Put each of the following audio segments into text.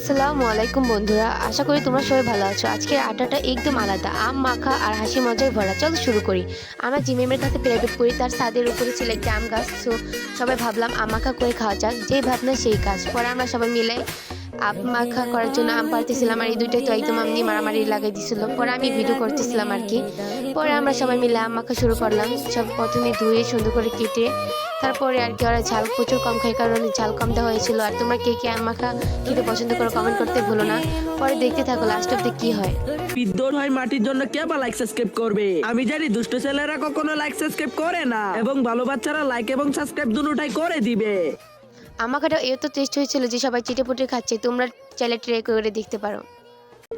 আসসালামু আলাইকুম বন্ধুরা, আশা করি তোমরা সবাই ভালো আছো। আজকের আড্ডাটা একদম আলাদা, আম মাখা আর হাসি মজায় ভরা। চল শুরু করি। আমরা জিমেমের কাছে প্রাইভেট পড়ি, তার ছাদের উপরে ছিল একটা আম গাছ। সো সবাই ভাবলাম আম মাখা করে খাওয়া যাক, যেই ভাবনা সেই কাজ। পরে আমরা সবাই মিলে আম মাখা করার জন্য আম পাড়তেছিলাম, আর এই দুইটাই তো একদম আমনি মারামারি লাগাই দিছিল। পরে আমি ভিডিও করতেছিলাম আর কি। পরে আমরা সবাই মিলে আম মাখা শুরু করলাম। সব প্রথমে ধুয়ে সুন্দর করে কেটে তারপরে আর কি, ওরা ঝাল প্রচুর কম খায়, কারণে ঝাল কম দেওয়া হয়েছিল। আর তোমরা কে কে আম মাখা খেতে পছন্দ করো কমেন্ট করতে ভুলো না। পরে দেখতে থাকো লাস্ট অব্দি কি হয়। বিদ্যুৎ হয় মাটির জন্য কে বা লাইক সাবস্ক্রাইব করবে? আমি জানি দুষ্ট ছেলেরা কখনো লাইক সাবস্ক্রাইব করে না, এবং ভালো বাচ্চারা লাইক এবং সাবস্ক্রাইব দুটোটাই করে দিবে। আম মাখাটা এত টেস্ট হয়েছিল যে সবাই চিটেপুটে খাচ্ছে, তোমরা চাইলে ট্রাই করে দেখতে পারো।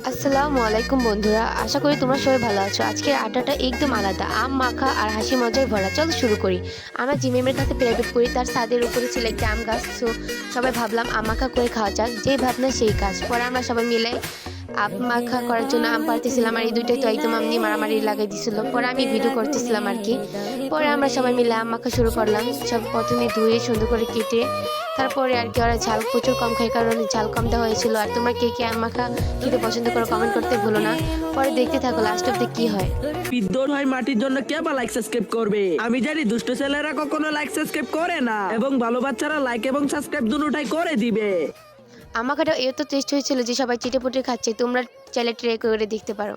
আসসালামু আলাইকুম বন্ধুরা, আশা করি তোমরা সবাই ভালো আছো। আজকের আড্ডাটা একদম আলাদা, আম মাখা আর হাসি মজায় ভরা। চল শুরু করি। আমরা জিমেমের কাছে প্রাইভেট পড়ি, তার ছাদের উপরে ছিল একটা আম গাছ। সো সবাই ভাবলাম আম মাখা করে খাওয়া যাক, যেই ভাবনা সেই কাজ। পরে আমরা সবাই মিলে আম মাখা করার জন্য আম পাড়তেছিলাম, আর এই দুইটাই তো একদম আমনি মারামারি লাগাই দিছিল। পরে আমি ভিডিও করতেছিলাম আর কি। পরে আমরা সবাই মিলে আম মাখা শুরু করলাম। সব প্রথমে ধুয়ে সুন্দর করে কেটে তারপরে আর কি, ওরা ঝাল প্রচুর কম খায়, কারণে ঝাল কম দেওয়া হয়েছিল। আর তোমরা কে কে আম মাখা খেতে পছন্দ করো কমেন্ট করতে ভুলো না। পরে দেখতে থাকো লাস্ট অব্দি কি হয়। বিদ্যুৎ হয় মাটির জন্য কে বা লাইক সাবস্ক্রাইব করবে? আমি জানি দুষ্ট ছেলেরা কখনো লাইক সাবস্ক্রাইব করে না, এবং ভালো বাচ্চারা লাইক এবং সাবস্ক্রাইব দুটোটাই করে দিবে। আম মাখাটা এত টেস্ট হয়েছিল যে সবাই চিটেপুটে খাচ্ছে, তোমরা চাইলে ট্রাই করে দেখতে পারো।